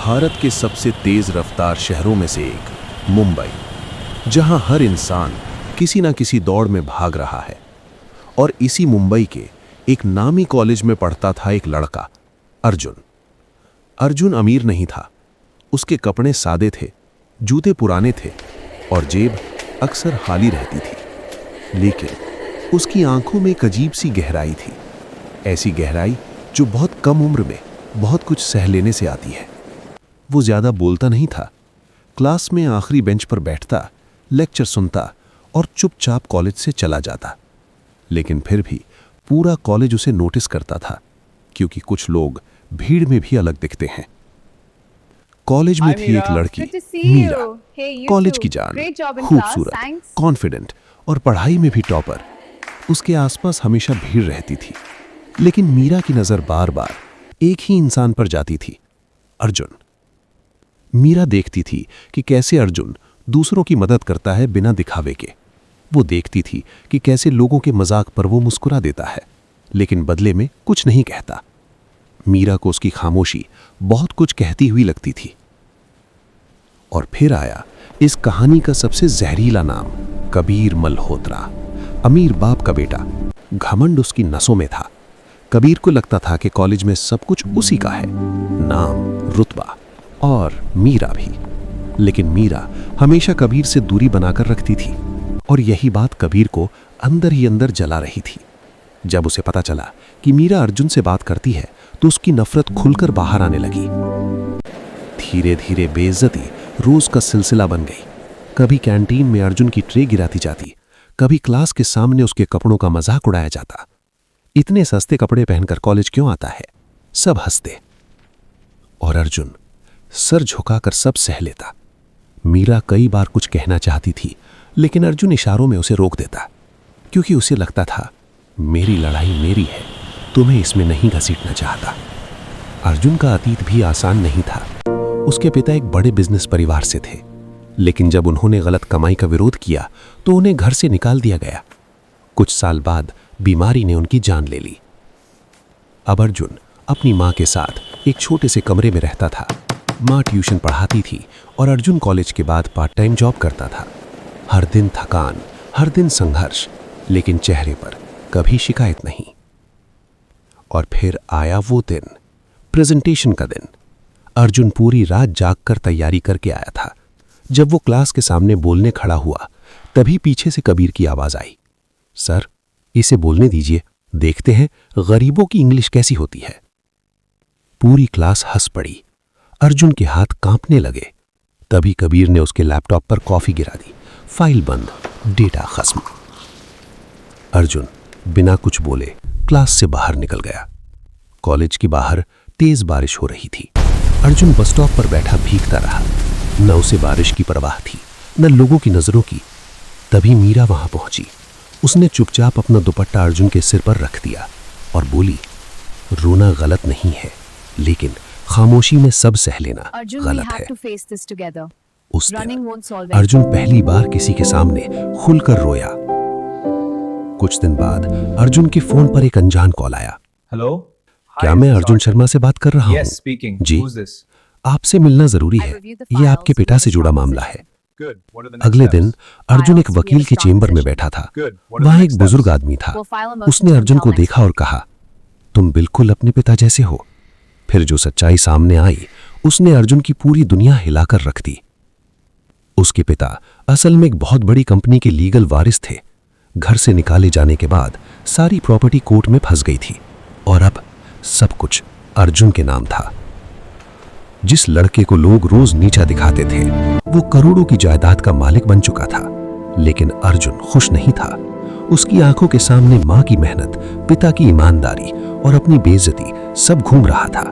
भारत के सबसे तेज रफ्तार शहरों में से एक मुंबई, जहां हर इंसान किसी न किसी दौड़ में भाग रहा है। और इसी मुंबई के एक नामी कॉलेज में पढ़ता था एक लड़का, अर्जुन। अर्जुन अमीर नहीं था, उसके कपड़े सादे थे, जूते पुराने थे और जेब अक्सर खाली रहती थी। लेकिन उसकी आंखों में एक अजीब सी गहराई थी, ऐसी गहराई जो बहुत कम उम्र में बहुत कुछ सह लेने से आती है। वो ज्यादा बोलता नहीं था, क्लास में आखिरी बेंच पर बैठता, लेक्चर सुनता और चुपचाप कॉलेज से चला जाता। लेकिन फिर भी पूरा कॉलेज उसे नोटिस करता था, क्योंकि कुछ लोग भीड़ में भी अलग दिखते हैं। कॉलेज में थी एक लड़की, मीरा, कॉलेज की जान, खूबसूरत, कॉन्फिडेंट और पढ़ाई में भी टॉपर। उसके आसपास हमेशा भीड़ रहती थी, लेकिन मीरा की नजर बार बार एक ही इंसान पर जाती थी, अर्जुन। मीरा देखती थी कि कैसे अर्जुन दूसरों की मदद करता है बिना दिखावे के। वो देखती थी कि कैसे लोगों के मजाक पर वो मुस्कुरा देता है, लेकिन बदले में कुछ नहीं कहता। मीरा को उसकी खामोशी बहुत कुछ कहती हुई लगती थी। और फिर आया इस कहानी का सबसे जहरीला नाम, कबीर मल्होत्रा। अमीर बाप का बेटा, घमंड उसकी नसों में था। कबीर को लगता था कि कॉलेज में सब कुछ उसी का है, नाम, रुतबा और मीरा भी। लेकिन मीरा हमेशा कबीर से दूरी बनाकर रखती थी, और यही बात कबीर को अंदर ही अंदर जला रही थी। जब उसे पता चला कि मीरा अर्जुन से बात करती है, तो उसकी नफरत खुलकर बाहर आने लगी। धीरे धीरे बेइज्जती रोज का सिलसिला बन गई। कभी कैंटीन में अर्जुन की ट्रे गिराती जाती, कभी क्लास के सामने उसके कपड़ों का मजाक उड़ाया जाता। इतने सस्ते कपड़े पहनकर कॉलेज क्यों आता है? सब हंसते। और अर्जुन सर झुकाकर सब सह लेता। मीरा कई बार कुछ कहना चाहती थी, लेकिन अर्जुन इशारों में उसे रोक देता, क्योंकि उसे लगता था मेरी लड़ाई मेरी है, तुम्हें इसमें नहीं घसीटना चाहता। अर्जुन का अतीत भी आसान नहीं था। उसके पिता एक बड़े बिजनेस परिवार से थे, लेकिन जब उन्होंने गलत कमाई का विरोध किया तो उन्हें घर से निकाल दिया गया। कुछ साल बाद बीमारी ने उनकी जान ले ली। अब अर्जुन अपनी माँ के साथ एक छोटे से कमरे में रहता था। माँ ट्यूशन पढ़ाती थी और अर्जुन कॉलेज के बाद पार्ट टाइम जॉब करता था। हर दिन थकान, हर दिन संघर्ष, लेकिन चेहरे पर कभी शिकायत नहीं। और फिर आया वो दिन, प्रेजेंटेशन का दिन। अर्जुन पूरी रात जागकर तैयारी करके आया था। जब वो क्लास के सामने बोलने खड़ा हुआ, तभी पीछे से कबीर की आवाज आई, सर, इसे बोलने दीजिए, देखते हैं गरीबों की इंग्लिश कैसी होती है। पूरी क्लास हंस पड़ी। अर्जुन के हाथ कांपने लगे। तभी कबीर ने उसके लैपटॉप पर कॉफी गिरा दी। फाइल बंद, डेटा खत्म। अर्जुन बिना कुछ बोले क्लास से बाहर निकल गया। कॉलेज के बाहर तेज बारिश हो रही थी। अर्जुन बस स्टॉप पर बैठा भीगता रहा। न उसे बारिश की परवाह थी, न लोगों की नजरों की। तभी मीरा वहां पहुंची। उसने चुपचाप अपना दुपट्टा अर्जुन के सिर पर रख दिया और बोली, रोना गलत नहीं है, लेकिन खामोशी में सब सह लेना गलत है। उस दिन अर्जुन पहली बार किसी के सामने खुलकर रोया। कुछ दिन बाद अर्जुन के फोन पर एक अनजान कॉल आया। हेलो, क्या मैं अर्जुन शर्मा से बात कर रहा हूँ? Yes, speaking. Ji, Who's this? आपसे मिलना जरूरी है। ये आपके पिता से जुड़ा मामला है। Good. What are the next अगले steps? दिन अर्जुन एक वकील के चेंबर में बैठा था। Good. What are the वहां next एक steps? बुजुर्ग आदमी था। उसने अर्जुन को देखा और कहा, तुम बिल्कुल अपने पिता जैसे हो। फिर जो सच्चाई सामने आई, उसने अर्जुन की पूरी दुनिया हिलाकर रख दी। उसके पिता असल में एक बहुत बड़ी कंपनी के लीगल वारिस थे। घर से निकाले जाने के बाद सारी प्रॉपर्टी कोर्ट में फंस गई थी, और अब सब कुछ अर्जुन के नाम था। जिस लड़के को लोग रोज नीचा दिखाते थे, वो करोड़ों की जायदाद का मालिक बन चुका था। लेकिन अर्जुन खुश नहीं था। उसकी आंखों के सामने मां की मेहनत, पिता की ईमानदारी और अपनी बेइज्जती सब घूम रहा था।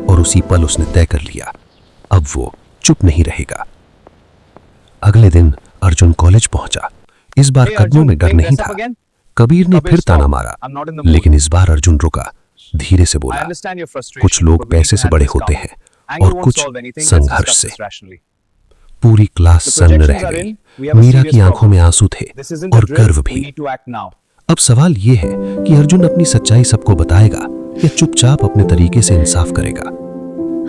और उसी पल उसने तय कर लिया, अब वो चुप नहीं रहेगा। अगले दिन अर्जुन कॉलेज पहुंचा। इस बार कदमों में डर नहीं था। कबीर ने फिर ताना मारा, लेकिन इस बार अर्जुन रुका, धीरे से बोला, कुछ लोग पैसे से बड़े होते हैं और कुछ संघर्ष से। पूरी क्लास सन्न रह गई। मीरा की आंखों में आंसू थे और गर्व भी। अब सवाल यह है कि अर्जुन अपनी सच्चाई सबको बताएगा या चुपचाप अपने तरीके से इंसाफ करेगा।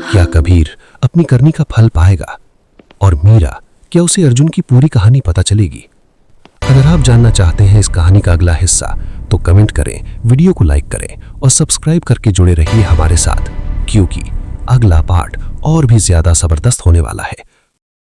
क्या कबीर अपनी करनी का फल पाएगा? और मीरा, क्या उसे अर्जुन की पूरी कहानी पता चलेगी? अगर आप जानना चाहते हैं इस कहानी का अगला हिस्सा तो कमेंट करें, वीडियो को लाइक करें और सब्सक्राइब करके जुड़े रहिए हमारे साथ, क्योंकि अगला पार्ट और भी ज्यादा जबरदस्त होने वाला है।